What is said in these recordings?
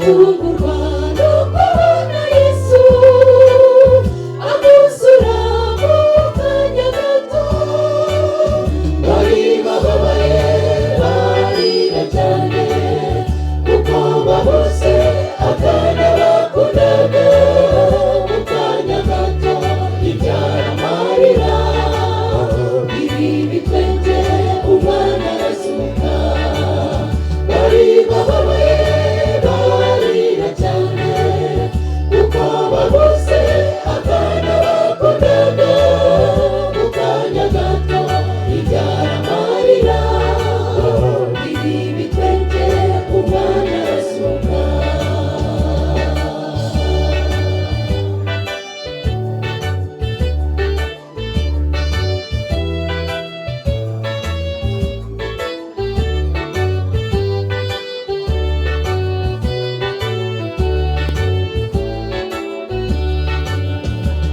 tungurwa no kubona Yesu amusura mu kanya gato. Bari bababaye barira cyane kuko babuze akana bakundaga mu kanya gato ibyara amarira. Ibi bitwenge umwana arasuka. Bari bababaye barira cyane kuko babuze akana bakundaga mu kanya gato ibyara amarira. Ibi bitwenge umwana arasuka.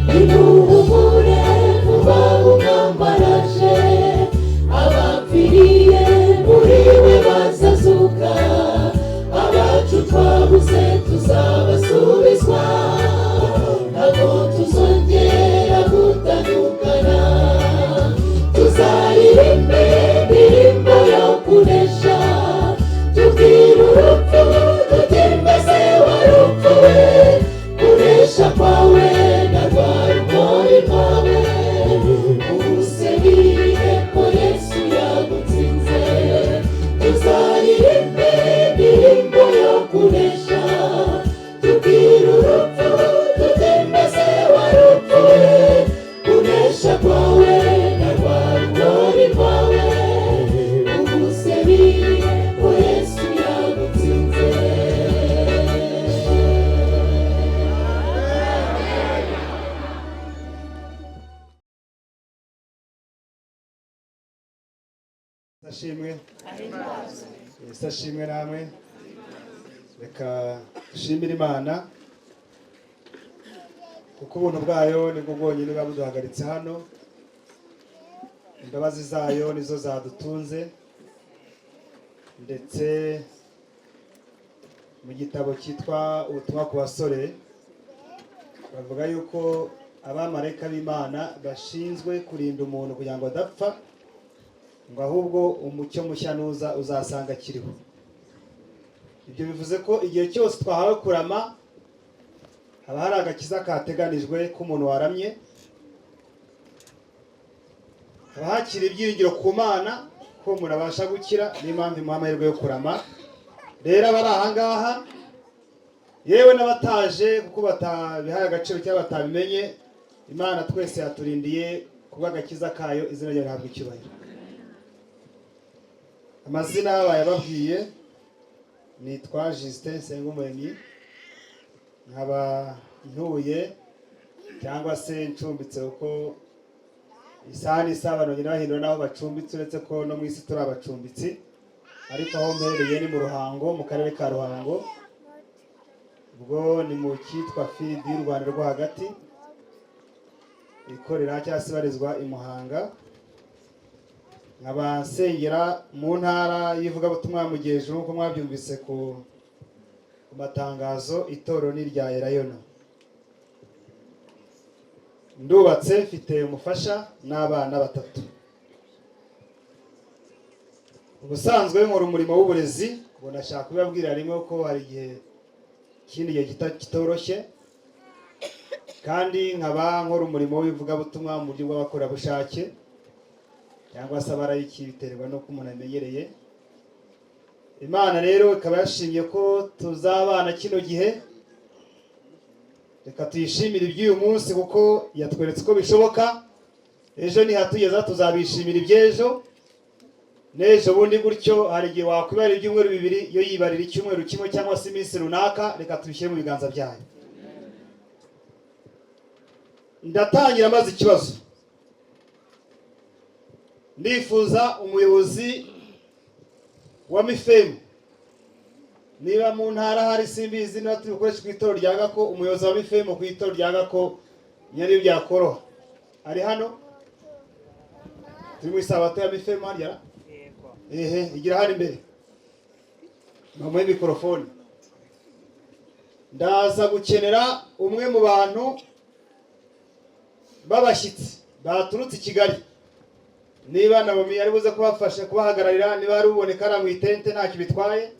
Nimuhumure vuba umwambaraje, abapfiriye muri we bazazuka, abacu twabuze tuzabasubizwa, ntabwo tuzongera gutandukana. Tuzaririmbe indirimbo yo kunesha, tubwire urupfu tuti mbese warupfuwe, kunesha kwawe na rwa rugori rwawe, ubuse birihe ko Yesu yagutsinze. Tuzaririmbe indirimbo yo kunesha, tubwire urupfu tuti mbese warupfuwe, kunesha kwawe na rwa rugori rwawe, ubuse birihe ko Yesu yagutsinze. Ashimwe Yesu ashimwe namwe. Reka dushimire Imana kuko ubuntu bwayo nibwo bwonyine buba buduhagaritse hano. Imbabazi zayo nizo zadutunze, ndetse mu gitabo cyitwa ubutumwa ku basore bavuga yuko abamarayika b'Imana bashinzwe kurinda umuntu kugira ngo adapfa, ngo ahubwo umucyo mushya nuza uzasanga kiriho. Ibyo bivuze ko igihe cyose twahawe kurama haba hari agakiza kateganijwe k'umuntu waramye, haba hakiri ibyiringiro ku Mana ko umuntu abasha gukira. Niyo mpamvu imuha amahirwe yo kurama. Rero abari aha ngaha yewe n'abataje kuko batabihaye agaciro cyangwa batabimenye, Imana twese yaturindiye kubw'agakiza kayo, izina ryayo rihabwa icyubahiro. Amazina bayababwiye, nitwa Justin Sengumuremyi, nkaba ntuye cyangwa se ncumbitse uko isaha n'isaha banongera bahindura n'aho bacumbitse, uretse ko no mu isi turi abacumbitsi, ariko aho mperereye ni mu Ruhango, mu karere ka Ruhango. Ubwo ni mu cyitwa Field y'u Rwanda rwo hagati, ikorera cyangwa se ibarizwa i Muhanga. Nkaba nsengera mu ntara y'ivugabutumwa mu Gihejuru, nk'uko mwabyumvise ku matangazo. Itorero ni irya Erayona. Ndubatse, mfite umufasha n'abana 3. Ubusanzwe nkora umurimo w'uburezi, ngo nashaka kubabwira rimwe ko hari igihe ikindi gihe kitoroshye, kandi nkaba nkora umurimo w'ivugabutumwa mu buryo bw'abakorerabushake cyangwa se abarayiki, biterwa n'uko umuntu amenyereye. Imana rero ikaba yashimye ko tuzabana kino gihe. Reka tuyishimire iby'uyu munsi kuko yatweretse ko bishoboka. Ejo nihatugeza tuzabishimira iby'ejo, n'ejo bundi gutyo. Hari igihe wakwibarira ibyumweru 2, yo yibarira icyumweru kimwe cyangwa se iminsi runaka. Reka tubishyire mu biganza byayo. Ndatangira maze ikibazo. Ndifuza umuyobozi wa Mifemu, niba mu ntara hari simbizi, niba tubikoresha ku itorero rya Gako, umuyobozi wa Mifemu ku itorero rya Gako nyari byakoroha ari hano. Turi mu isabato ya Mifemu hariya. Igira hari imbere. Mama mikrofone. ndaza gukenera umwe mu bantu b'abashyitsi baturutse i Kigali. Niba Naomi ari buze kubafasha kubahagararira, niba ari uboneka ara mu itente ntacyo bitwaye,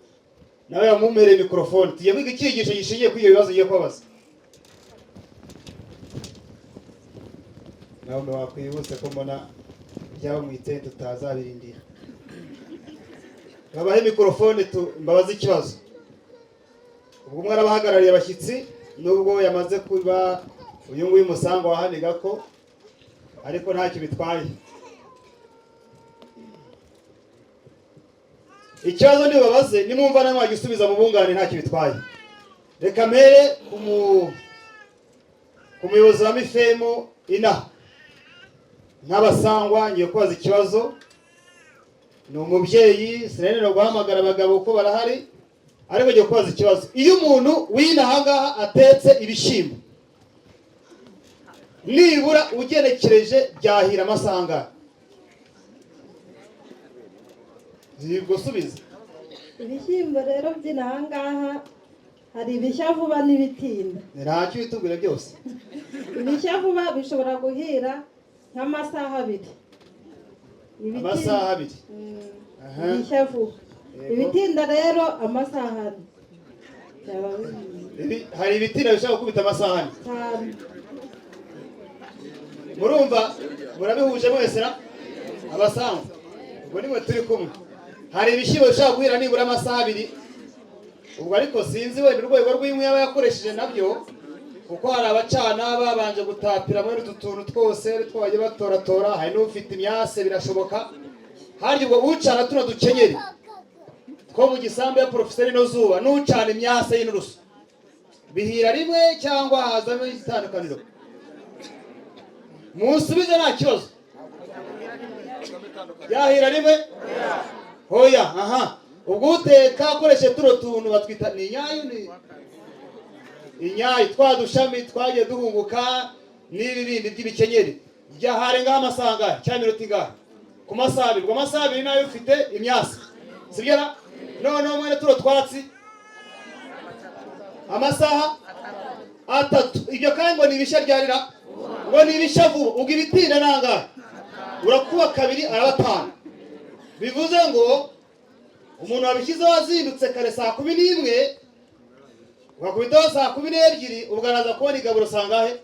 nawe yamumereye mikrofone. Tugiye kwiga icyigisho gishingiye kuri ibyo bibazo ugiye kubabaza. Naomi wakwihuse ko mbona byaba mu itente utazabirindira. Babahe mikrofone mbabaze ikibazo. Ubwo umwe arabahagarariye abashyitsi, nubwo yamaze kuba uyu nguyu musango wahaniga ko, ariko ntacyo bitwaye. Ikibazo ndibabaze nimwumva namwe gisubiza mu bungane ntacyo bitwaye. Reka mere ku muyobozi wa Mifemo inaha n'abasangwa ngiye kubaza ikibazo. Ni umubyeyi, sinanira guhamagara abagabo uko barahari, ariko ngiye kubaza ikibazo. Iyo umuntu w'inaha ngaha atetse ibishyimbo, nibura ugenekereje byahira amasanga, gusubiza. Ibishyimbo rero by'inaha ngaha hari ibishya vuba n'ibitinda. Ntacyo bitubwira byose. Ibishya vuba bishobora guhira nk'amasaha 2. Amasaha 2. Ibishya vuba. Ibitinda rero amasaha 4. Hari ibitinda bishobora gukubita amasaha 4. Murumva murabihuje mwese na abasanga. Ubwo nimwe turi kumwe. Hari ibishyimbo bishobora guhira nibura amasaha 2. Ubwo ariko sinzi wenda urwego rw'imwe yaba yakoresheje nabyo, kuko hari abacana babanje gutapira muri utu tuntu twose twabaye batoratora. Hari n'ufite imyase birashoboka. Harya ubwo ucana tuno dukenyeri two mu gisambu ya Professeur Nozuba n'ucana imyase y'inturusu, bihira rimwe cyangwa hazamo itandukaniro? Musubize nta kibazo. Yahira rimwe? Hoya, aha. Ubwo uteka akoreshe tuno tuntu batwita ni inyayo, ni inyayo twadushami twagiye duhunguka n'ibibindi by'ibikenyeri. Byahare ngaho amasanga cya minota ingahe? Ku masaha 2. Ubwo amasaha 2 nayo ufite imyasi, sibyo na? None mwene tuno twatsi amasaha 3. Ibyo kandi ngo ni ibishya ryarira, ngo ni ibishya vuba. Ubwo ibitinda nangahe? Urakuba 2 araba 5. Bivuze ngo umuntu wabishyizeho azindutse kare saa 11, wakubitaho saa 12, ubwo araza kubona igaburo sangahe?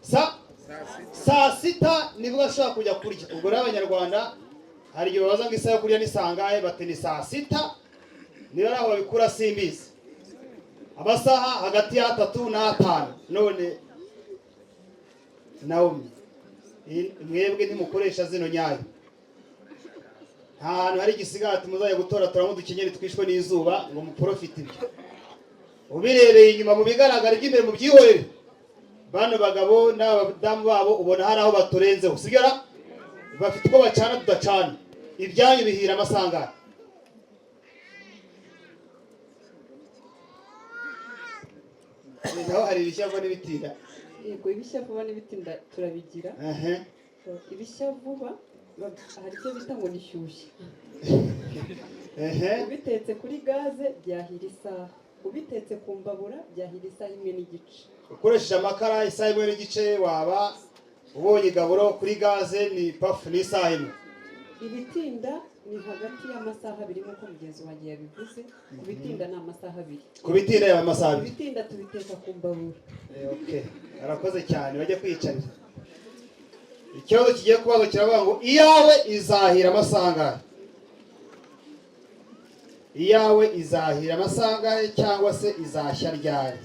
Saa 6 nibwo ashobora kujya kurya. Ubwo rero Abanyarwanda hari igihe babaza ngo isaha yo kurya ni sangahe, bati ni saa 6. Niba naho babikura simbizi. Amasaha hagati ya 3 na 5. None Naomi, mwebwe ntimukoresha zino nyayo. Nta hantu hari igisigati muzajya gutoratora mu dukenyeri twishwe n'izuba ngo muprofite ibyo. Ubirebeye inyuma mu bigaragara iby'imbere mu byihorere. Bano bagabo n'abadamu babo ubona hari aho baturenzeho, sibyo ra? Bafite uko bacana tudacana. Ibyanyu bihira amasanga. Naho hari ibishya vuba n'ibitinda. Yego, ibishya vuba n'ibitinda turabigira. Ibishya vuba hari icyo bita ngo nishyushye. Ubitetse kuri gaze byahira isaha, ubitetse ku mbabura byahira isaha 1 n'igice. Ukoresheje amakara isaha 1 n'igice waba ubonye igaburo kuri gaze ni pafu n'isaha 1. Ibitinda ni hagati y'amasaha 2 nk'uko mugenzi wanjye yabivuze. Kubitinda ni amasaha 2. Kubitinda ya amasaha 2. Ibitinda tubiteka ku mbabura. Okay, arakoze cyane bajye kwicarira. Ikibazo kigiye kubazo kiravuga ngo iyawe izahira amasanga. Iyawe izahira amasanga cyangwa se izashya ryari?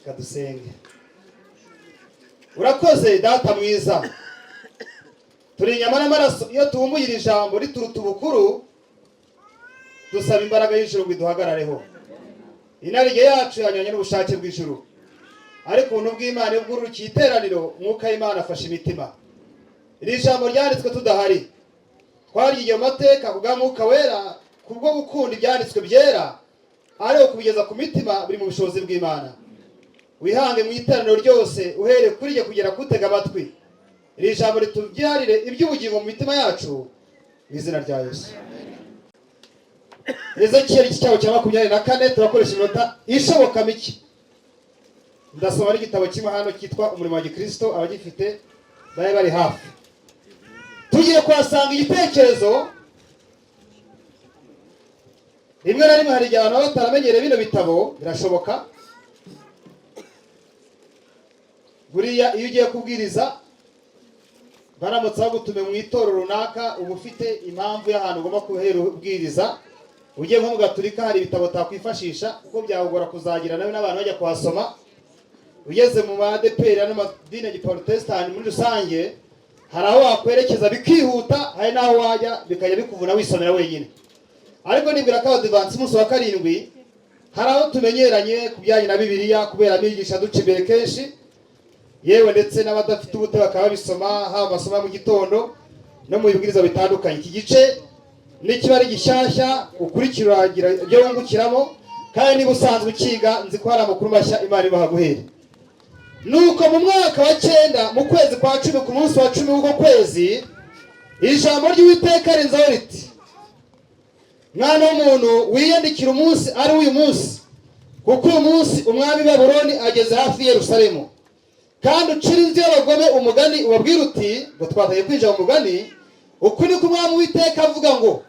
Kadusenge. Urakoze data mwiza. Turi inyama n'amaraso, iyo tuwumuyira ijambo rituruta ubukuru, dusaba imbaraga y'ijuru ngo iduhagarareho. Inarijye yacu yanyanye n'ubushake bw'ijuru. Ariko ubuntu bw'Imana bw'urukiye iteraniro, Mwuka w'Imana afashe imitima. Iri jambo ryanditswe tudahari. Twaryigiye mu mateka kubwa Mwuka wera, kubwo gukunda ibyanditswe byera, ariko kubigeza ku mitima biri mu bushobozi bw'Imana. Wihange mu iteraniro ryose, uhereye kuri rye kugera kutega amatwi. Iri jambo ritubyarire iby'ubugingo mu mitima yacu, mu izina rya Yesu. Ezekiyeli icyicaro cya 24 turakoresha iminota ishoboka mike. Ndasoma n'igitabo kimwe hano cyitwa Umurimo wa Gikristo, abagifite baye bari hafi. Tugiye kwasanga igitekerezo. Rimwe na rimwe hari igihe abantu bataramenyereye bino bitabo, birashoboka. Buriya iyo ugiye kubwiriza baramutse bagutume mu itorero runaka, uba ufite impamvu y'ahantu ugomba kuhera ubwiriza. Ugiye nko mu Gatolika hari ibitabo takwifashisha kuko byahugora kuzagira nawe n'abantu bajya kuhasoma. Ugeze mu ADPR n'amadini ya Protestant muri rusange, hari aho wakwerekeza bikihuta, hari naho wajya bikajya bikuvuna wisomera wenyine. Ariko nibwira ko Advance umunsi wa 7 hari aho tumenyeranye kubijyanye na Bibiliya kubera abigisha duca imbere kenshi, yewe ndetse n'abadafite ubute bakaba bisoma haba amasomo mu gitondo no mu bibwiriza bitandukanye. Iki gice nikiba ari gishyashya ukurikira ibyo wungukiramo, kandi niba usanzwe ukiga nzi ko hari amakuru mashya Imana ibaha guhera. Nuko mu mwaka wa 9 mu kwezi kwa 10 ku munsi wa 10 w'uko kwezi, ijambo ry'Uwiteka rinzaho riti: mwana w'umuntu, wiyandikira umunsi ari uyu munsi, kuko uyu munsi umwami Babuloni ageze hafi Yerusalemu. Kandi ucira inzu y'abagome umugani, ubabwira uti, ngo twataye kwinjira mu mugani, uku niko umwami Uwiteka avuga ngo: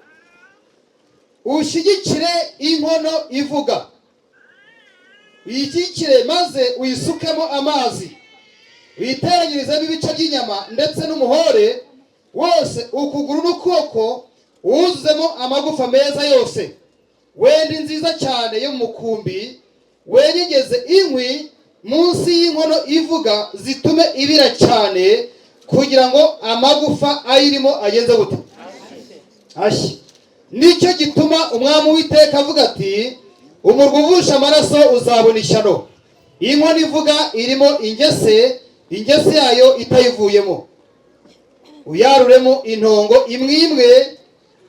ushyigikire inkono ivuga, uyishyigikire maze uyisukemo amazi, uyiteranyirizemo ibice by'inyama ndetse n'umuhore wose, ukuguru n'ukuboko wuzuzemo amagufa meza yose. Wenda nziza cyane yo mu mukumbi, wenyegeze inkwi munsi y'inkono ivuga, zitume ibira cyane, kugira ngo amagufa ayirimo agenze gute? Ashye. Nicyo gituma umwami Uwiteka avuga ati: umurwa uvusha amaraso uzabona ishyano. Inkono ivuga irimo ingese, ingese yayo itayivuyemo. Uyaruremo intongo imwe imwe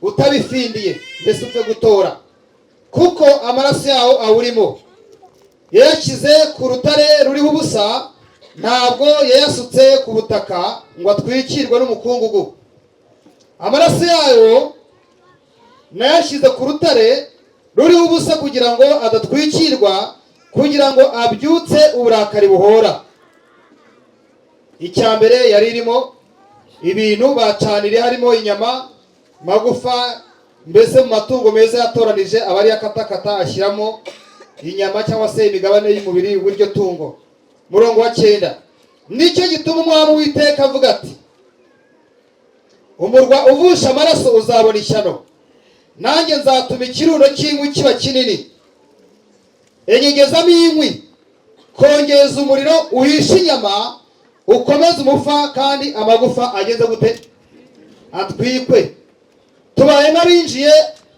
utabifindiye, mbese upfe gutora, kuko amaraso yawo awurimo. Yashyize ku rutare ruriho ubusa, ntabwo yayasutse ku butaka ngo atwikirwe n'umukungugu. Amaraso yayo nayashyize ku rutare ruriho ubusa kugira ngo adatwikirwa, kugira ngo abyutse uburakari buhora. Icyambere yari irimo ibintu bacanire, harimo inyama, magufa, mbese mu matungo meza yatoranije abari yakatakata ashyiramo inyama cyangwa se imigabane y'umubiri w'iryo tungo. Murongo wa 9. Nicyo gituma umwami Uwiteka avuga ati: umurwa uvusha amaraso uzabona ishyano. Nanjye nzatuma ikirundo cy'inkwi kiba kinini, enyegezamo inkwi, kongeza umuriro uhisha inyama, ukomeze umufa, kandi amagufa ageze gute? Atwikwe. Tubaye n'abinjiye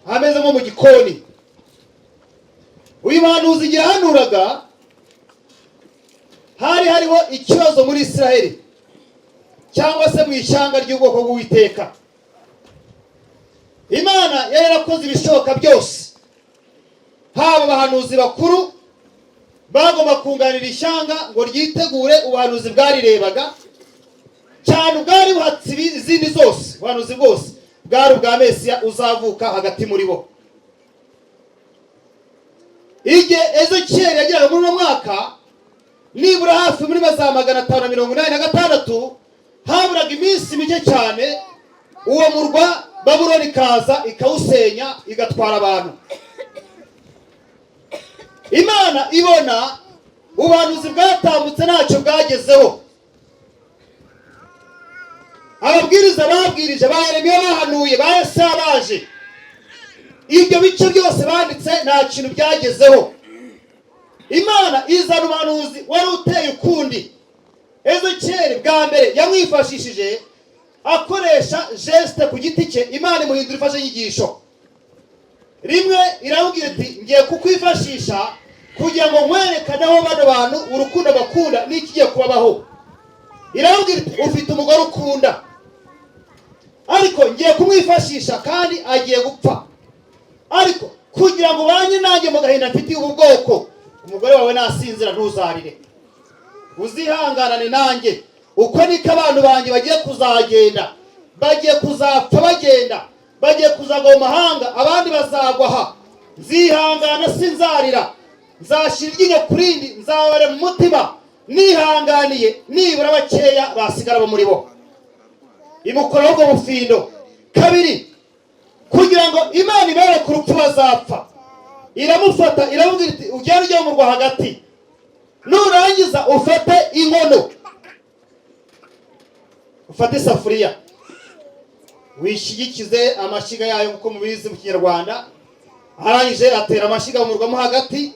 hameze nko mu gikoni. Uyu muhanuzi igihe yahanuraga, hari hariho ikibazo muri Israheli cyangwa se mu ishyanga ry'ubwoko bw'Uwiteka. Imana yari yarakoze ibishoboka byose, haba abahanuzi bakuru bagomba kunganira ishyanga ngo ryitegure ubuhanuzi bwarirebaga cyane, ubwari buhatse izindi zose. Ubuhanuzi bwose bwari ubwa Mesiya uzavuka hagati muri bo. Igihe Ezekiyeli yageraga muri uno mwaka, nibura hafi muri za 586, haburaga iminsi mike cyane uwo murwa Babuloni ikaza ikawusenya igatwara abantu. Imana ibona ubuhanuzi bwatambutse ntacyo bwagezeho. Ababwiriza babwirije, ba Yeremiya bahanuye, ba Yesaya baje, ibyo bice byose banditse nta kintu byagezeho. Imana izana umuhanuzi wari uteye ukundi. Ezekiyeli bwa mbere yamwifashishije akoresha geste ku giti cye, Imana imuhindura ifashe inyigisho. Rimwe iramubwira iti: ngiye kukwifashisha kugira ngo nkwerekane aho bano bantu urukundo bakunda n'ikigiye kubabaho. Iramubwira iti: ufite umugore ukunda, ariko ngiye kumwifashisha kandi agiye gupfa, ariko kugira ngo banye nanjye mu gahinda mfitiye ubu bwoko, umugore wawe nasinzira ntuzarire, uzihanganane nanjye. Uko niko abantu banjye bagiye kuzagenda, bagiye kuzapfa bagenda, bagiye kuzagwa mu mahanga, abandi bazagwa aha. Nzihangana sinzarira, nzashira iryinyo ku rindi, nzababara mu mutima nihanganiye nibura bakeya basigara bo muri bo. Imukoraho ubwo bufindo. Kabiri, kugira ngo Imana ibere ku rupfu bazapfa, iramufata iramubwira iti ugende ujye mu murwa hagati, nurangiza ufate inkono, ufate isafuriya, wishyigikize amashyiga yayo kuko mubizi mu Kinyarwanda. Arangije atera amashyiga mu murwa mo hagati,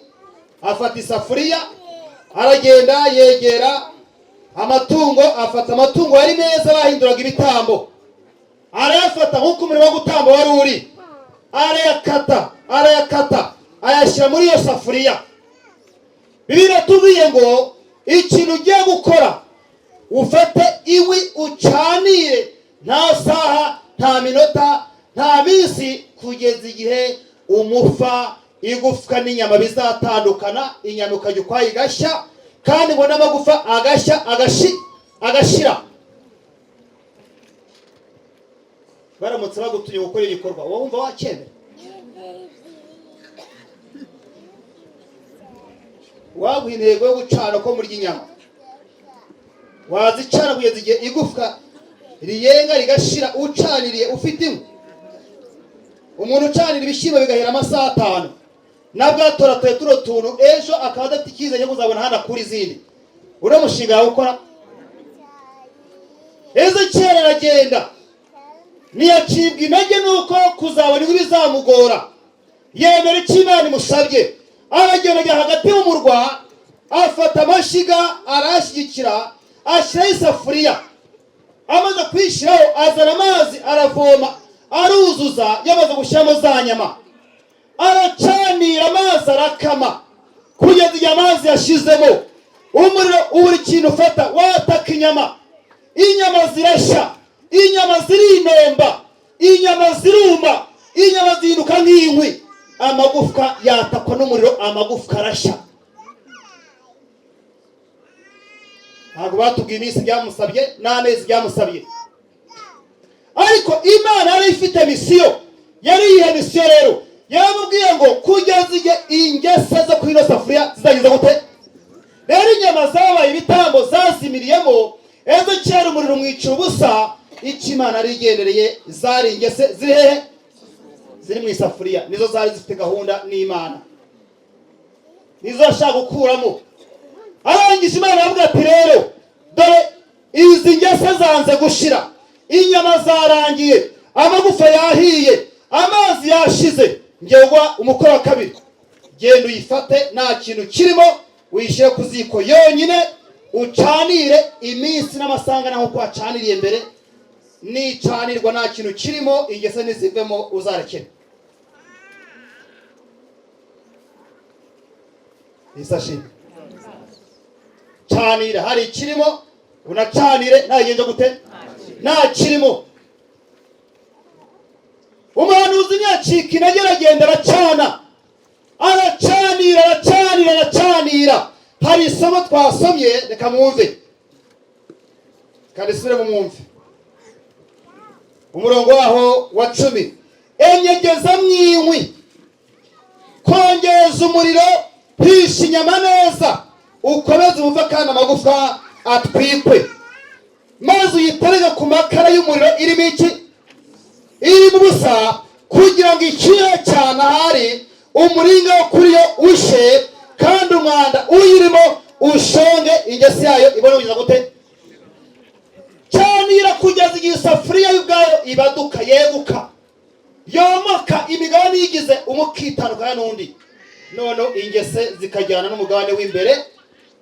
afata isafuriya, aragenda yegera amatungo, afata amatungo yari meza bahinduraga ibitambo, arayafata nk'uko umurimo wo gutamba wari uri, arayakata ayashyira muri iyo safuriya. Bibiliya iratubwiye ngo ikintu ugiye gukora ufate iwi ucanire, nta saha nta minota nta minsi, kugeza igihe umufa igufwa n'inyama bizatandukana, inyama ukajya ukwayo igashya, kandi ngo n'amagufa agashya agashira. Baramutse bagutumye gukora igikorwa, wowe wumva wacyemera? Waguha intego yo gucana ko murya inyama, wazicana kugeza igihe igufwa riyenga rigashira, ucaniriye ufite inkwi. Umuntu ucanira ibishyimbo bigahera amasaha 5, nabwo atoratoye turo tuntu, ejo akaba adafite icyizere cyo kuzabona hano akura izindi. Uri mushinga yawukora? Ezekiyeli aragenda, ntiyacibwa intege nuko kuzabona inkwi bizamugora, yemera icyo Imana imusabye. Aragenda ajya hagati mu murwa, afata amashyiga arashyigikira, ashyiraho isafuriya. Amaze kwishyiraho azana amazi, aravoma, aruzuza, yamaze gushyiramo za nyama, aracanira, amazi arakama, kugeza igihe amazi yashizemo. Umuriro ubura ikintu ufata, wataka inyama, inyama zirashya, inyama zirinomba, inyama ziruma, inyama zihinduka nk'inkwi, amagufwa yatakwa n'umuriro, amagufwa arashya. Ntabwo batubwiye iminsi byamusabye n'amezi byamusabye, ariko Imana yari ifite misiyo. Yari yihe misiyo rero? Yaramubwiye ngo kugeza igihe ingese zo kuri ino safuriya zizageza gute? Rero inyama zabaye ibitambo zazimiriyemo, Ezekiyeli umuriro umwicira ubusa. Icyo Imana yari igendereye, zari ingese ziri hehe? Ziri mu isafuriya. Nizo zari zifite gahunda n'Imana, nizo ashaka gukuramo. Arangije Imana aravuga ati rero dore izi ngese zanze gushira, inyama zarangiye, amagufa yahiye, amazi yashize. Ngewe umukoro wa kabiri, genda uyifate, nta kintu kirimo, uyishyire ku ziko yonyine, ucanire iminsi n'amasanga naho kwacaniriye mbere. Nicanirwa nta kintu kirimo, ingese nizivemo uzarekere. Isashi canira, hari ikirimo unacanire, ntagenje gute? Nta kirimo. Umuhanuzi ntiyacika intege, aragenda aracana, aracanira. Hari isomo twasomye, reka mwumve, kandi sure mwumve umurongo waho wa 10. Enyegeza mwinkwi, kongeza umuriro, hisha inyama neza, ukomeze umuva kandi amagufwa atwikwe, maze uyitereke ku makara y'umuriro irimo iki? Irimo ubusa, kugira ngo icyuya cyane ahari umuringa wo kuri yo ushe, kandi umwanda uyirimo ushonge, ingese yayo ibone kugeza gute? Canira kugeza igihe isafuriya y'ubwayo ibaduka, yeguka, yomoka, imigabane yigize umukitandukana n'undi. None ingese zikajyana n'umugabane w'imbere,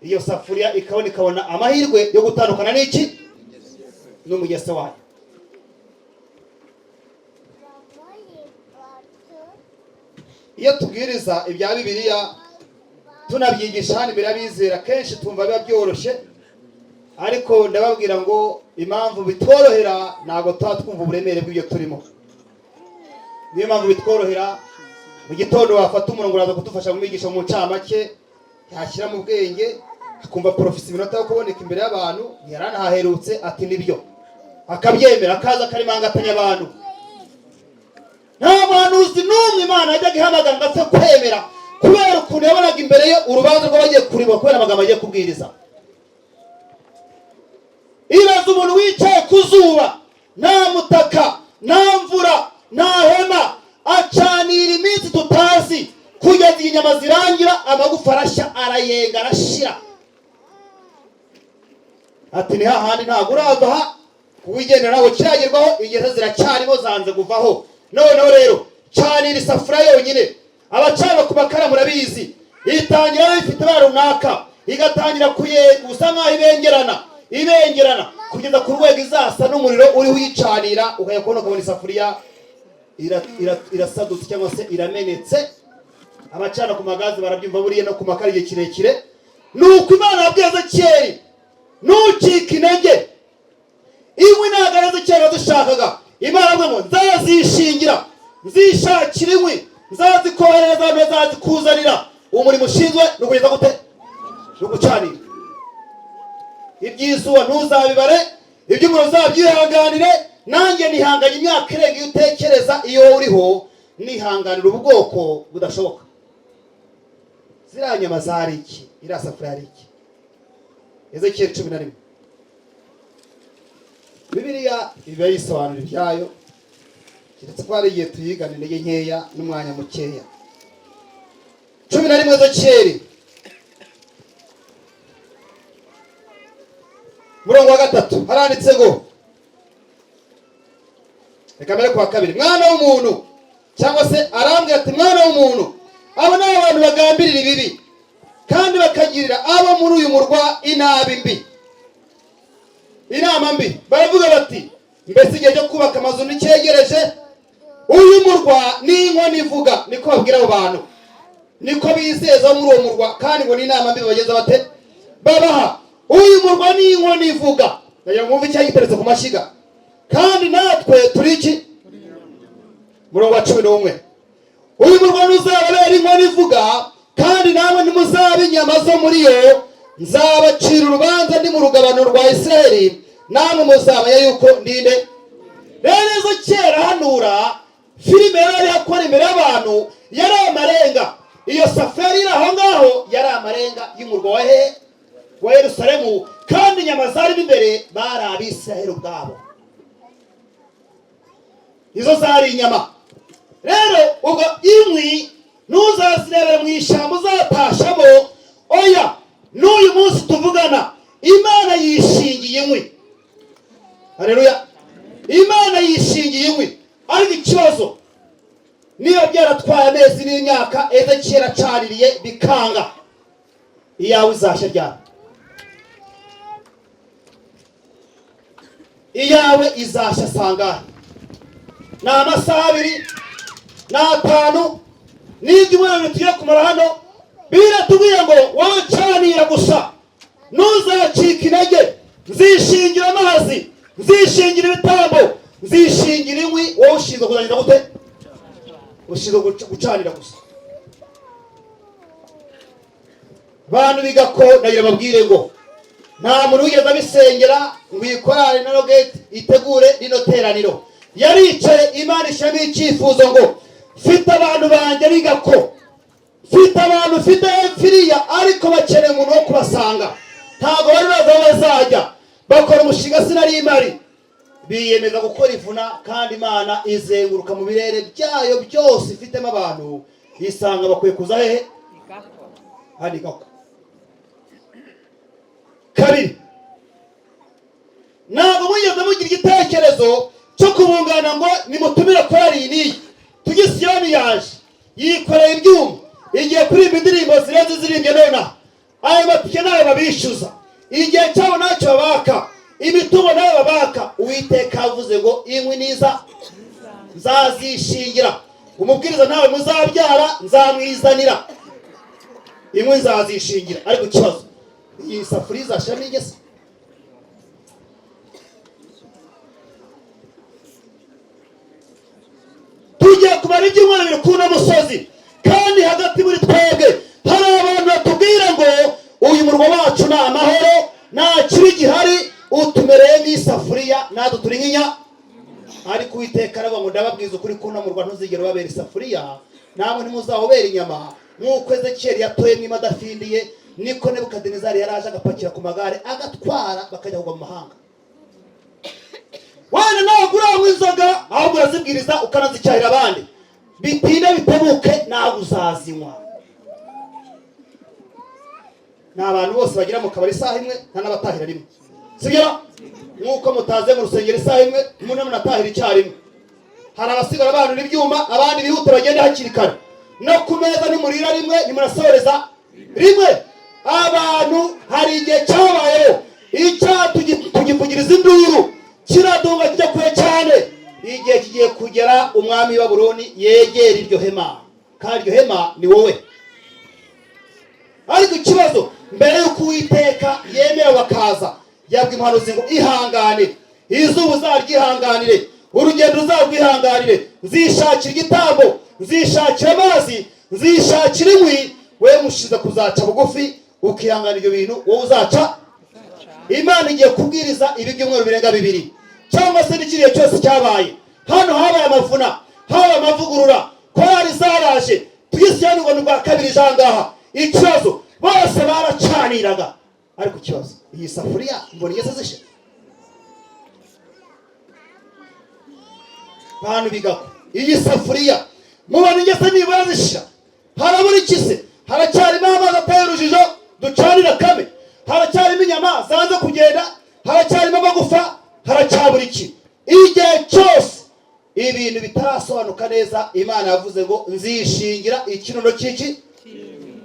iyo safuriya ikabona amahirwe yo gutandukana n'iki? N'umugese wayo. Iyo tubwiriza ibya Bibiliya tunabyigisha hano imbere y'abizera, kenshi tumva biba byoroshye, ariko ndababwira ngo impamvu bitworohera ntabwo tuba twumva uburemere bw'ibyo turimo. Niyo mpamvu bitworohera. Mu gitondo wafata umurongo uraza kudufasha kumwigisha mu ncamake, yashyira mu bwenge, akumva profesi iminota yo kuboneka imbere y'abantu, yaranahaherutse ati nibyo, akabyemera, akaza akarimanga atanya abantu. nta muhanuzi n'umwe Imana yajyaga ihamagara ngo apfe kwemera kubera ukuntu yabonaga imbere ye urubanza rw'abagiye kuribo kubera amagambo agiye kubwiriza. Ibaza umuntu wicaye ku zuba, nta mutaka, nta mvura, nta hema, acanira iminsi tutazi kugeza igihe inyama zirangira amagufa arashya, arayenga, arashira. Ati ni hahandi ntabwo uravaha kuwigendera ntabwo kiragerwaho, ingeza ziracyarimo zanze kuvaho. Noneho rero canira isafuriya yonyine. Abacana ku makara murabizi, itangira ifite ibara runaka, igatangira kuyegusa nk'aho ibengerana kugeza ku rwego izasa n'umuriro uri wicanira, ukayakubona ukabona isafuriya irasadutse cyangwa se iramenetse. Abacana ku magazi barabyumva buriya no ku makara igihe kirekire. Nuko Imana yabwiye Ezekiyeli, ntucike intege. Inkwi ntabwo ari Ezekiyeli wadushakaga. Imana avuga ngo nzazishingira, nzishakira inkwi, nzazikohereza abantu bazazikuzanira. Umurimo ushinzwe ni ukugeza gute? Ni ugucanira. Iby'izuba ntuzabibare, iby'umuriro uzabyihanganire. Nanjye nihanganye imyaka irenga iyo utekereza iyo uriho, nihanganira ubwoko budashoboka. Ziriya nyama zari iki? Iriya safuriya ari iki? Ezekiyeli 11. Bibiliya iba yisobanura ibyayo, keretse ko hari igihe tuyigana intege nkeya n'umwanya mukeya. 11 Ezekiyeli murongo wa 3 haranditse ngo, reka mbere kwa 2, mwana w'umuntu, cyangwa se arambwira ati mwana w'umuntu, abo ni abantu bagambirira ibibi kandi bakagirira abo muri uyu murwa inabi mbi, inama mbi. Baravuga bati mbese igihe cyo kubaka amazu nicyegereje, uyu murwa ni inkoni ivuga. Niko babwira abo bantu, niko bizeza muri uwo murwa, kandi ngo ni inama mbi bageza bate babaha. Uyu murwa ni inkoni ivuga. Nayo mwumva icyaha giteretse ku mashyiga, kandi natwe turi iki? Murongo wa 11, uyu murwa ntuzababera inkoni ivuga, kandi namwe ntimuzaba inyama zo muri yo. Nzabacira urubanza ndi mu rugabano rwa Isiraheli, namwe muzamenya yuko ndinde. Rero izo kera hanura filime yari akora imbere y'abantu yari amarenga. Iyo safari iri aho ngaho yari amarenga y'umurwa wa Yerusalemu, kandi inyama zari imbere bari Abisiraheli ubwabo. Izo zari inyama. Rero ubwo inkwi ntuzazirebere mu ishyamba uzatashamo. Oya, n'uyu munsi tuvugana Imana yishingiye inkwi. Haleluya. Imana yishingiye inkwi. Ariko ikibazo niba byaratwaye amezi n'imyaka Ezekiyeli acaririye bikanga, iyawe izashya ryari? Iyawe izashya sangahe? Ni amasaha 2, ni 5, n'ibyumweru tugiye kumara hano. Biratubwiye ngo wowe canira gusa, ntuzacika intege. Nzishingira amazi, nzishingira ibitambo, nzishingira inkwi. Wowe ushinzwe kuzanira gute? Ushinzwe gucanira gusa. Bantu bigako nagira babwire ngo nta muntu wigeze abisengera ngo ikorane na Rogate itegure rino teraniro. Yaricaye Imana ishyiramo icyifuzo ngo mfite abantu banjye bigako, mfite abantu mfite firiya, ariko bakeneye umuntu wo kubasanga. Ntabwo bari baza aho bazajya. Bakora umushinga sinari imari, biyemeza gukora ivuna, kandi Imana izenguruka mu birere byayo byose ifitemo abantu, isanga bakwiye kuza hehe? Hadi gako. 2, ntabwo mugeze mugira igitekerezo cyo kubungana ngo nimutumire korari n'iyi. Tugisiyoni yaje yikoreye ibyuma, igiye kuririmba indirimbo zirenze zirimbye nonaha. Ayo matike nayo babishyuza, igihe cyabo nacyo babaka, imitungo nayo babaka. Uwiteka avuze ngo inkwi niza nzazishingira. Umubwiriza nawe muzabyara nzamwizanira, inkwi nzazishingira. Ariko ikibazo, iyi safuriya izashiramo ingese. Tugiye kumara ibyumweru 2 ku musozi, kandi hagati muri twebwe hari abantu batubwira ngo uyu murwa wacu ni amahoro, nta kibi gihari, utumereye nk'isafuriya, natwe turi nk'inya. Ariko ariko Uwiteka aravuga ngo ndababwiza ukuri ko unamurwa ntuzigera ubabera isafuriya, namwe ntimuzahobera inyama. Nk'uko Ezekiyeli yatoye mwima adafindiye, niko Nebukadinezari yari aje agapakira ku magare agatwara bakajya kugwa mu mahanga. Wenda ntabwo uranywa inzoga, ahubwo urazibwiriza ukanazicyahira abandi, bitinde bitebuke nawe uzazinywa. Ni abantu bose bagira mu kabari isaha imwe, nta n'abatahira rimwe, sibyo? Nk'uko mutaze mu rusengero isaha imwe, umuntu munatahira icyarimwe. Hari abasigara banura ibyuma, abandi bihuta bagenda hakiri kare. No ku meza nimurira rimwe, nimurasoreza rimwe. Abantu hari igihe cyabayeho icyaha tugivugiriza induru, kiradunga kijya kure cyane. Igihe kigiye kugera umwami wa Babuloni yegera iryo hema, kandi iryo hema ni wowe. Ariko ikibazo, mbere y'uko Uwiteka yemera bakaza, yabwa umuhanuzi ngo ihangane, izuba uzaryihanganire, urugendo uzarwihanganire, nzishakira igitambo, nzishakira amazi, nzishakira inkwi, we mushize kuzaca bugufi ukihangana ibyo bintu, wowe uzaca. Imana igiye kubwiriza ibi byumweru birenga 2 cyangwa se n'ikiriye cyose cyabaye. Hano habaye amavuna, habaye amavugurura, korari zaraje, tuyisiyanirwa n'ubwa kabiri jangaha. Ikibazo bose baracaniraga, ariko ikibazo iyi safuriya mbona igeze zishe. Bantu bigako iyi safuriya mubona igeze nibura zisha. Harabura ikise, haracyarimo amazi ateye urujijo ducanira kame, haracyarimo inyama zanze kugenda, haracyarimo amagufa, haracyabura iki. Igihe cyose ibintu bitarasobanuka neza, Imana yavuze ngo nzishingira ikirundo cy'iki,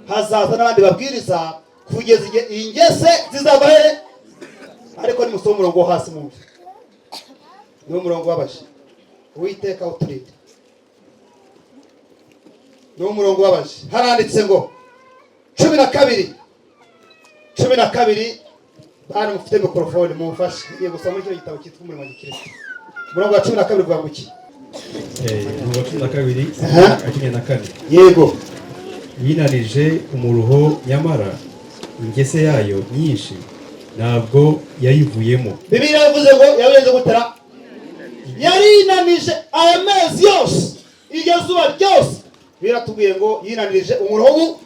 hazaza n'abandi babwiriza kugeza igihe ingese zizava here. Ariko nimusoma umurongo wo hasi mwumve, niwo murongo w'abaje. Uwiteka uturinde, niwo murongo w'abaje. Haranditse ngo 12 bana mufite mikrofone mumfashe, ngiye gusoma muri cyo gitabo cyitwa umurimo wa Gikristo. Umurongo wa 12 uvuga ngo iki? Umurongo wa 12 yego, yinanije umuruho, nyamara ingese yayo nyinshi ntabwo yayivuyemo. Bibiliya yavuze ngo yabenze gutera, yarinanije aya mezi yose, iryo zuba ryose. Biratubwiye ngo yinanije umuruho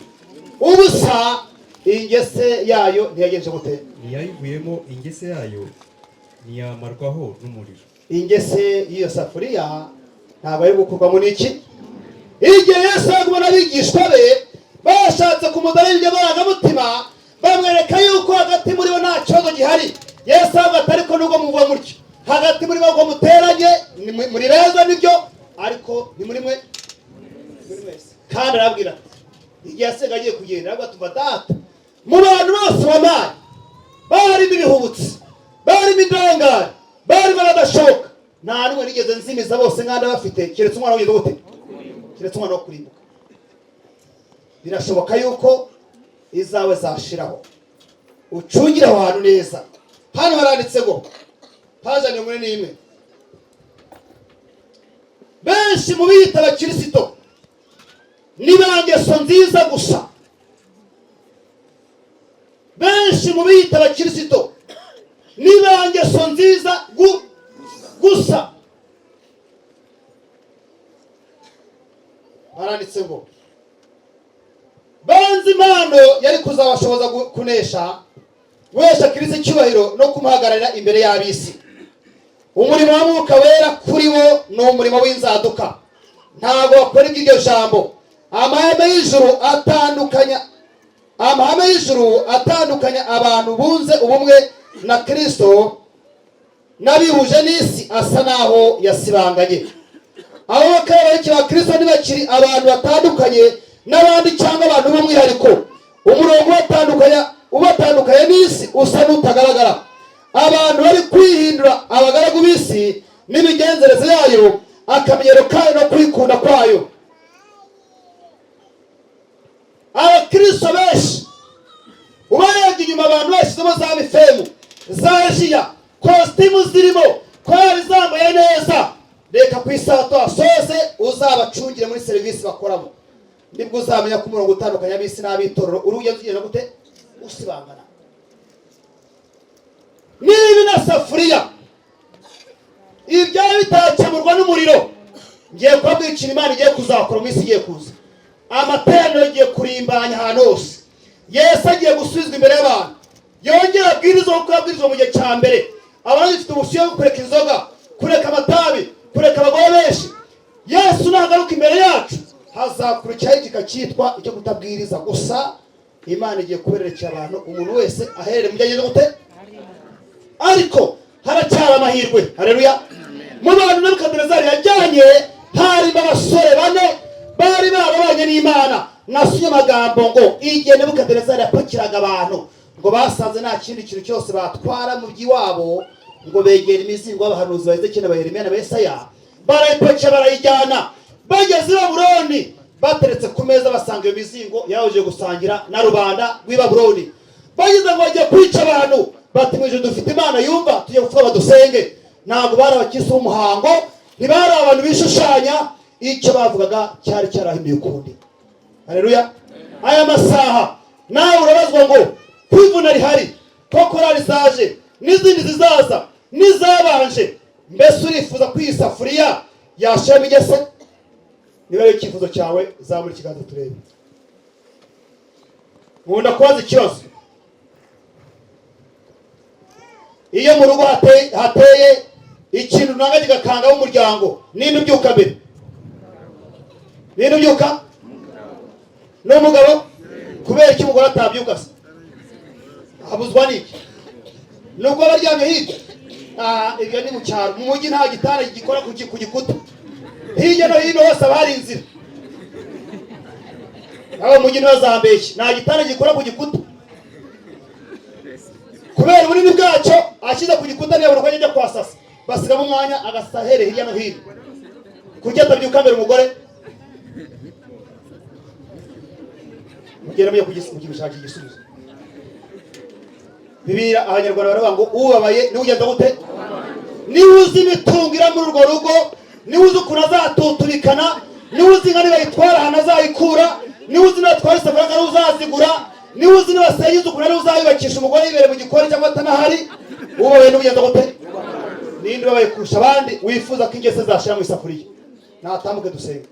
ubusa, ingese yayo ntiyagenje gute, ntiyayivuyemo. Ingese yayo ntiyamarwaho n'umuriro. Ingese y'iyo safuriya ntabwo ari gukurwamo n'iki. Igihe Yesu yagumana abigishwa be bashatse kumuzanira iryo marangamutima, bamwereka yuko hagati muri bo nta kibazo gihari. Yesu avuga ati ariko nubwo muvuga mutyo, hagati muri bo ngo muteranye, muri beza nibyo, ariko ni muri mwe mwese. Kandi arabwira ati igihe yasenga agiye kugenda, aravuga ati data, mu bantu bose bamaye barimo ibihubutsi, barimo indangare, barimo abadashoka, nta n'umwe nigeze nzimiza, bose nkanda bafite, keretse umwana w'ugeze gute, keretse umwana wo kurimbuka. Birashoboka yuko izawe zashiraho, ucungire aho hantu neza. Hano haranditse ngo paja 41, benshi mu biyita abakristo ni bangeso nziza gusa. Benshi mu biyita abakristo ni bangeso nziza gusa. Haranditse ngo banzi impano yari kuzabashoboza kunesha, wesha Kristo icyubahiro no kumuhagararira imbere y'abisi. Umurimo wa Mwuka Wera kuri wo ni umurimo w'inzaduka, ntabwo bakora iby'iryo jambo. Amahame y'ijuru atandukanya abantu bunze ubumwe na Kristo n'abihuje n'isi asa naho yasibanganye. Abo bakaba ba Kristo ntibakiri abantu batandukanye n'abandi cyangwa abantu b'umwihariko. Umurongo ubatandukanya n'isi usa n'utagaragara. Abantu bari kwihindura abagaragu b'isi n'imigenzereze yayo, akamenyero kayo no kwikunda kwayo. Abakristo benshi ubarebye inyuma, abantu bashyizemo za mifemu, za jiya, kositimu zirimo, korari zambaye neza. Reka ku isabato asoze uzabacungire muri serivisi bakoramo, nibwo uzamenya ko umurongo utandukanya ab'isi n'ab'itorero uri ugenda gute, usibangana. Niba na safuriya ibi byaba bitakemurwa n'umuriro, ngiye kubabwira Imana igiye kuzakora mu isi igiye kuza. Amateraniro agiye kurimbanya ahantu hose. Yesu agiye gusubizwa imbere y'abantu, yongera abwiriza nk'uko yabwirizwa mu gihe cya mbere. Abantu bafite ubushyuhe bwo kureka inzoga, kureka amatabi, kureka abagore benshi. Yesu nagaruka imbere yacu, hazakurikiraho igika cyitwa icyo kutabwiriza gusa. Imana igiye kubererekera abantu, umuntu wese aherere mu byo ageze gute. Ariko haracyari amahirwe. Haleluya. Mu bantu Nebukadinezari yajyanye harimo abasore bane bari barabanye n'Imana. Nasomye amagambo ngo igihe Nebukadinezari yapakiraga abantu, ngo basanze nta kindi kintu cyose batwara mu by'iwabo, ngo begera imizingo y'abahanuzi ba Ezekiel, ba Yeremiya na Yesaya, barayipakira barayijyana. Bageze i Babuloni, bateretse ku meza basanga iyo mizingo yaje gusangira na rubanda rw'i Babuloni. Bageze ngo bagiye kwica abantu, bati mu ijuru dufite Imana yumva, tujye gupfa badusenge. Ntabwo bari abakisi b'umuhango, ntibari abantu bishushanya, icyo bavugaga cyari cyarahinduye ukundi. Haleluya. Aya masaha nawe urabazwa ngo kwivuna rihari, ko korali zaje n'izindi zizaza n'izabanje. Mbese urifuza kwisafuriya yashiramo igese? Niba ari icyifuzo cyawe, zamura ikiganza turebe. Nkunda kubaza ikibazo. Iyo mu rugo hateye ikintu runaka kigakanga umuryango, ninde ubyuka mbere? Ninde ubyuka? N'umugabo? Kubera iki umugore atabyuka se? Habuzwa n'iki? Nubwo baryamye hirya. Ibyo ni mu cyaro. Mu mujyi nta gitanda gikora ku gikuta. Hirya no hino hose abari inzira. Abo mujyi ntazambeshye, nta gitanda gikora ku gikuta. Kubera ubunini bwacyo, ashyize ku gikuta niyo buri ajya kwasasa, basigamo umwanya agasahere hirya no hino. Kuki atabyuka mbere umugore? Mugera mujye kugishaka igisubizo. Bibiliya abanyarwanda baravuga ngo ubabaye ni ugenda gute? Ni uzi imitungira muri urwo rugo, ni uzi ukuntu azatutubikana, ni uzi inka nibayitwara ahantu azayikura, ni uzi nibatwara isafuriya ari uzazigura, ni uzi nibasenyuza ukuntu ari uzayubakisha umugore yibere mu gikoni cyangwa atanahari. Ubabaye ni ugenda gute? Ninde ubabaye kurusha abandi wifuza ko ingese zashira mu isafuriya? Natambuke dusenge.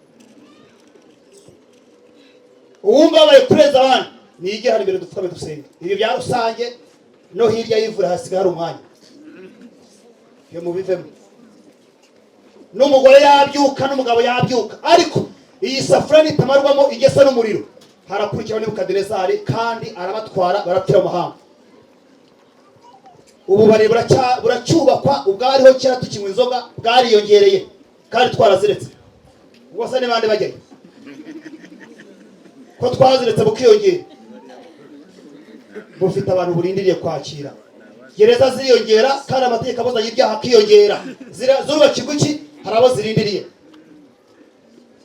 Uwumva abaye kureza abandi nige hari imbere dupfukame dusenge. Ibi bya rusange no hirya y'ivura hasigaye hari umwanya. Yo mubivemo. N'umugore yabyuka n'umugabo yabyuka, ariko iyi safuriya nitamarwamo igesa n'umuriro, harakurikiraho Nebukadinezari kandi arabatwara barapfira mu mahanga. Ubu bari buracyubakwa, ubwariho kera tukinywa inzoga bwariyongereye kandi twaraziretse. Ubwo se n'abandi bajyayo ko twaziretse bukiyongera. Bufite abantu burindiriye kwakira. Gereza ziyongera kandi amategeko abuzanya ibyaha akiyongera. Zubakirwa iki? Hari abo zirindiriye.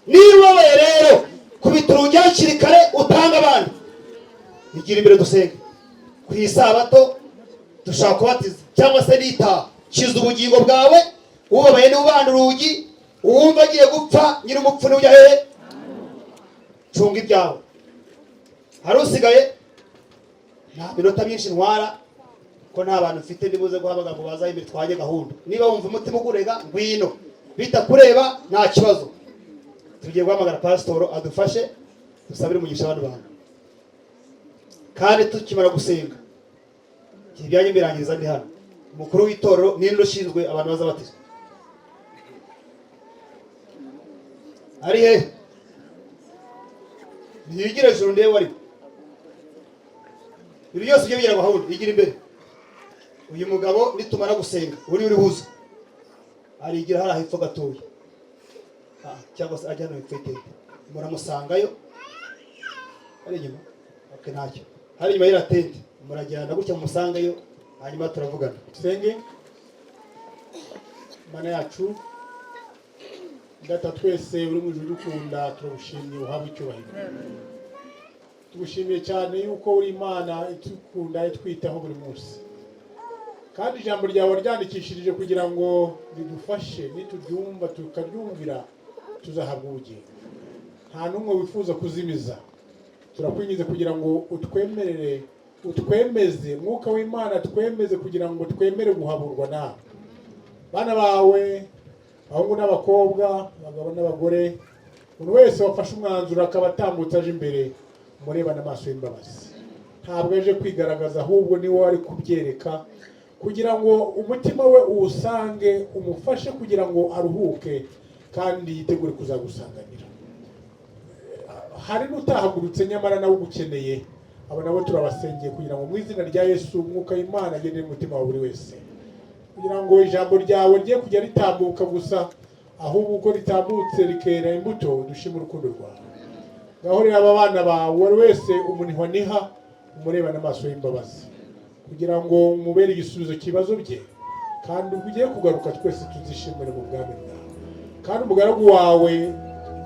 Niba wowe rero kubita urugi hakiri kare utanga abandi, igira imbere dusenge. Ku isabato dushaka kubatiza cyangwa se nita kiza ubugingo bwawe. Ubabaye ni ubana urugi, uwumva agiye gupfa nyiri umupfu ni ujya hehe? Cunga ibyawe. Hari usigaye nta minota myinshi ntwara ko nta bantu mfite ndibuze guhamagara ngo bazaye imbere twanye gahunda. Niba wumva umutima ugurega ngwino, bitakureba nta kibazo. Tugiye guhamagara pasitoro adufashe dusabire umugisha abantu bantu. Kandi tukimara gusenga kibyanyu mbirangiriza ndi hano. Umukuru w'itorero ninde ushinzwe abantu bazabatizwa? Ari he? Niyigire juru ndebe wari. Ibi byose byo bigira gahunda, igira imbere. Uyu mugabo nitumara gusenga uri buza arigira hari ahipfo gatoya, cyangwa se ajya no hipfete muramusangayo ari inyuma. Okay, ntacyo hari inyuma y'atente murajyana gutya mumusangayo, hanyuma turavugana. Senge Mana yacu data twese uri mu ijuru dukunda, turagushimiye uhabwe icyubahiro. Tugushimiye cyane yuko uri Imana itukunda itwitaho buri munsi, kandi ijambo ryawe ryandikishirije kugira ngo ridufashe, nituryumva tukaryumvira tuzahabwa ubugingo. Nta n'umwe wifuza kuzimiza. Turakwinjiza kugira ngo utwemerere, utwemeze Mwuka w'Imana, twemeze kugira ngo twemere guhaburwa nawe. bana bawe abahungu n'abakobwa, abagabo n'abagore, umuntu wese wafashe umwanzuro akaba atambutse aje imbere umurebana amaso y'imbabazi. Ntabwo aje kwigaragaza, ahubwo ni wowe ari kubyereka kugira ngo umutima we uwusange, umufashe kugira ngo aruhuke kandi yitegure kuzagusanganira. Hari n'utahagurutse nyamara nawe ugukeneye, abo nabo turabasengeye kugira ngo mu izina rya Yesu umwuka w'Imana agende mu mutima wa buri wese, kugira ngo ijambo ryawe rye kujya ritambuka gusa, ahubwo uko ritambutse rikera imbuto, dushima urukundo rwawe. Ngaho rero aba bana bawe buri wese umunihaniha, umurebana amaso y'imbabazi, kugira ngo umubere igisubizo kibazo bye, kandi ubwo ugiye kugaruka twese tuzishimire mu bwami bwawe. Kandi umugaragu wawe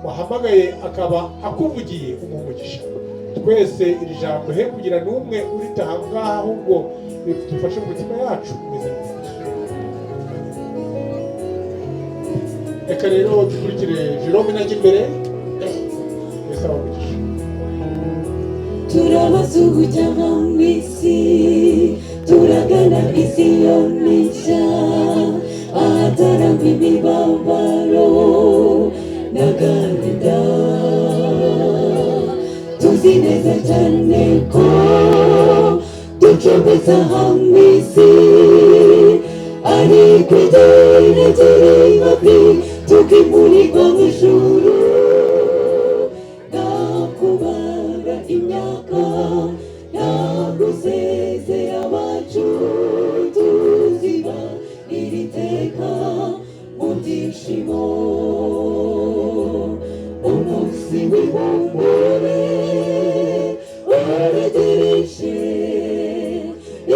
wahamagaye akaba akuvugiye umugisha, twese iri jambo he kugira n'umwe uritaha ngaha, ahubwo dufashe mu mitima yacu umeze neza. Reka rero dukurikire Jerome najya imbere. Yesu abamugisha. Turabasuhuza mu isi, turagana Isiyoni nshya, ahatarangwa imibabaro n'agahinda. Tuzi neza cyane ko ducumbitse aha mu isi, ariko igihe kiri hafi tukimurirwa mu ijuru. Nakubara imyaka, nagusezera abacu, tuziba iri teka mu byishimo. Umunsi w'ihumure uregereje,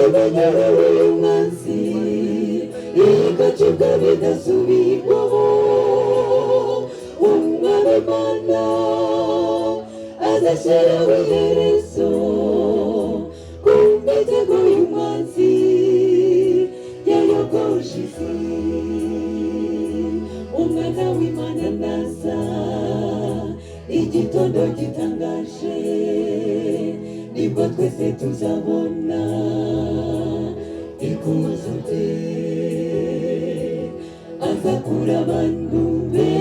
imenyerewe y'umwanzi igacibwa bidasubirwaho. Umwami Imana azashyiraho iherezo ku mitego y'umwanzi yayogoje isi. Umwana w'Imana naza, igitondo gitangaje, nibwo twese tuzabona ikuzo rye. Azakura abantu be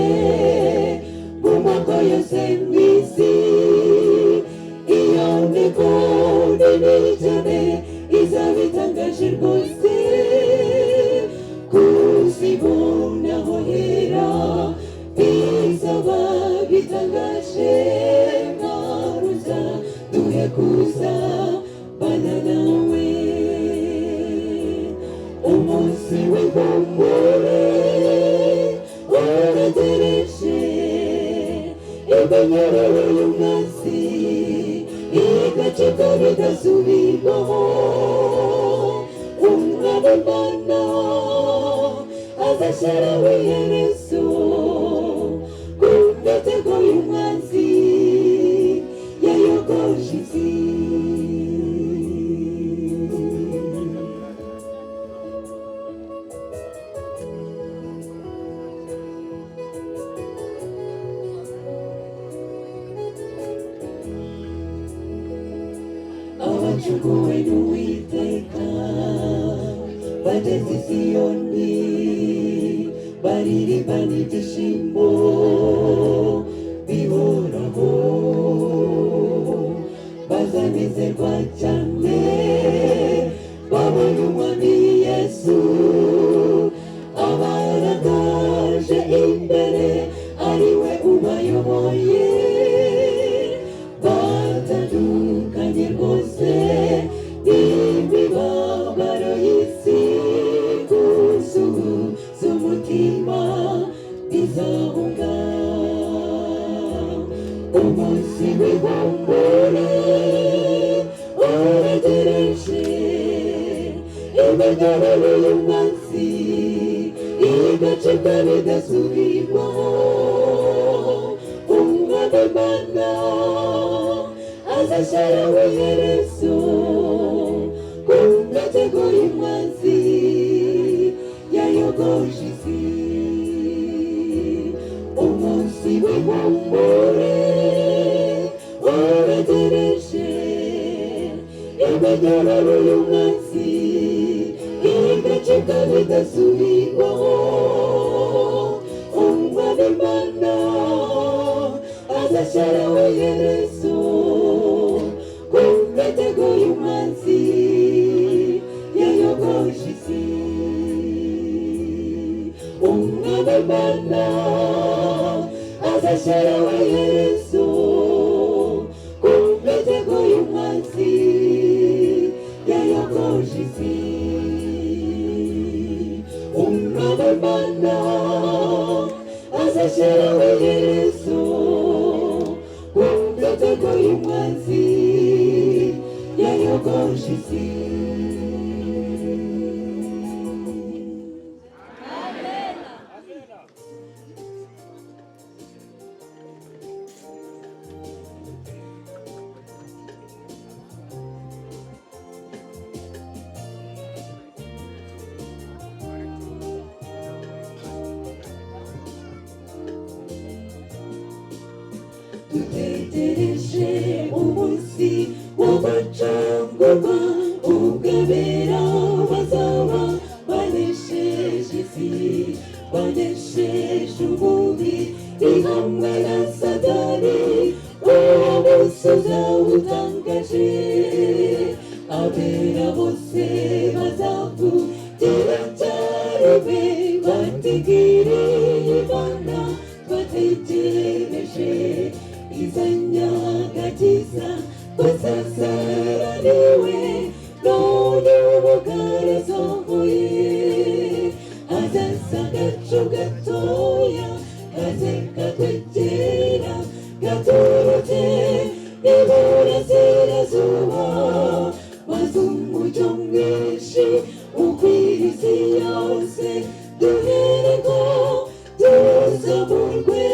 mu moko yose mu isi. Iyo nteko nini cyane izaba itangaje rwose, kuzibonaho hera bizaba bitangaje. Ntaruza duhe kuza bana nawe. Umunsi w'ihumure uregereje, imenyerewe y'umwanzi igacibwa bidasubirwaho. Umwami Imana azashyiraho iherezo ku mitego y'umwanzi yayogoje isi. Abacukuwe n'Uwiteka bageze i Siyoni, baririmbana ibyishimo bihoraho. Bazanezerwa cyane babonye umwami Yesu abaragaje imbere, ari we ubayoboye. Batandukanye rwose n'imibabaro y'isi, gusuhuza umutima bizahunga. Umunsi w'ihumure uregereje, imenyerewe y'umwanzi igacibwa bidasubirwaho. Umwami Imana azashyiraho iherezo ku mitego y'umwanzi yayogoje isi. Umunsi w'ihumure uregereje, imenyerewe y'umwanzi igacibwa bicika bidasubirwaho umwami Imana azashyiraho iherezo ku mitego y'umwanzi yayogoje isi. Umwami Imana azashyiraho iherezo ku mitego y'umwanzi yayogoje isi. Umwami Imana azashyiraho iherezo ku mitego y'umwanzi yayogoje isi. Dutegereje umunsi w'abacungurwa ubw'abera bazaba banesheje isi, banesheje ububi hamwe na Satani. Uwo munsi uzaba utangaje, abera bose bazavugira icyarimwe batigiriye Imana twategereje izanyagakiza twasezeraniwe none ubu karasohoye. Hazaza agacu gatoya kaze katwegera gaturutse iburasirazuba, maze umucyo mwinshi ukwira isi yose. Duhereko tuzamurwe,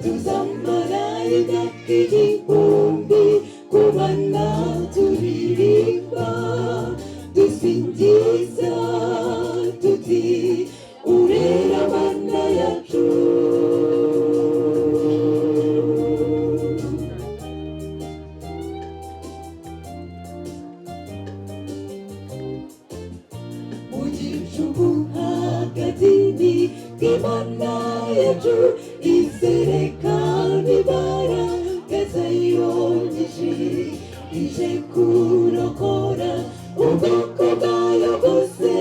tuzamara imyaka igihumbi kubana turirimba dusingiza tuti urera Mana yacu. Mu gicuku hagati bw'Imana yacu izerekana imbaraga zayo nyinshi, ije kurokora ubwoko bwayo bwose.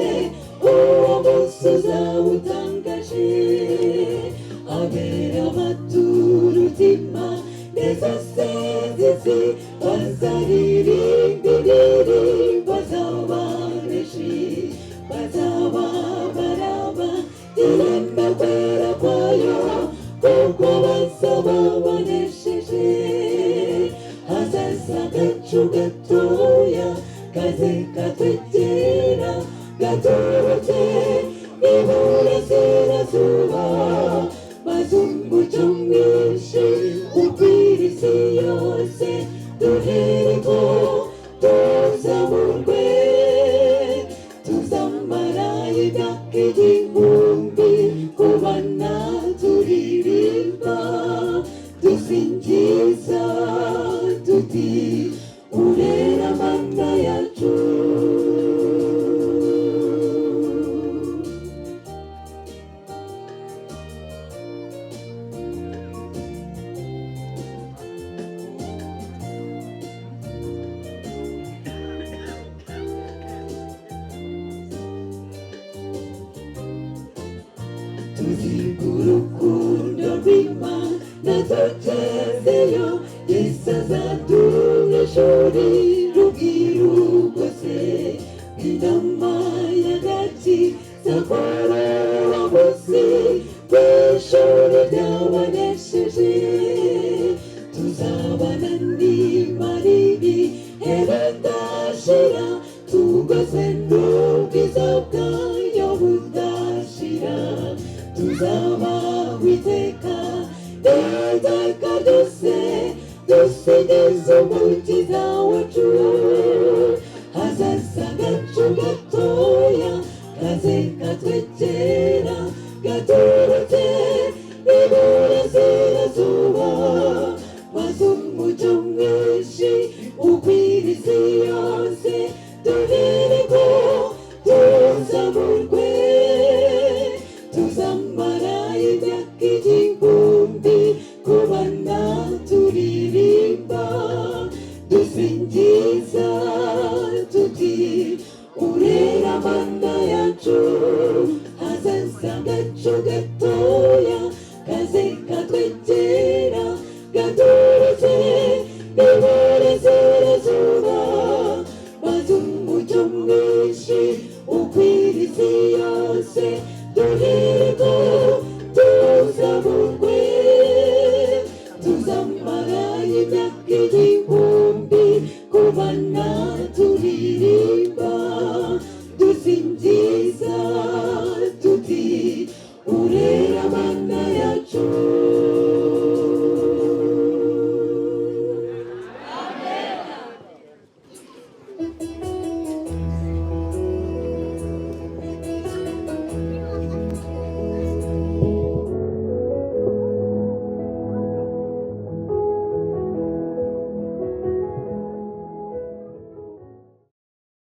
Uwo munsi uzaba utangaje, abera baturutima zose z'isi bazaririmba indirimbo z'abaneshi, bazaba baraba iremba kwera kwayo kuko bazaba banesheje. Hazaza agacu gatoya kaze katwegera gaturutse iburasirazuba, maze umucyo mwinshi ukwira isi yose. Duhereko tuzamurwe, tuzamara imyaka igihumbi kubana turirimba dusingiza tuti urera Mana yacu. Tuziga urukundo rw'Imana tugezeyo, Yesu azaduha ishuri rubwiru rwose bw'intama y'agakiza kuri uwo munsi w'ishuri ry'abanesheje. Tuzabana n'Imana ibihe bidashira, tugose n'ubwiza bwayo budashira. Tuzaba witeka iteka ryose dusingiza umukiza wacu. Hazaza agacu gatoya kaze katwegera gaturutse iburasirazuba, maze umucyo mwinshi ukwira isi yose. Duhereko sinjye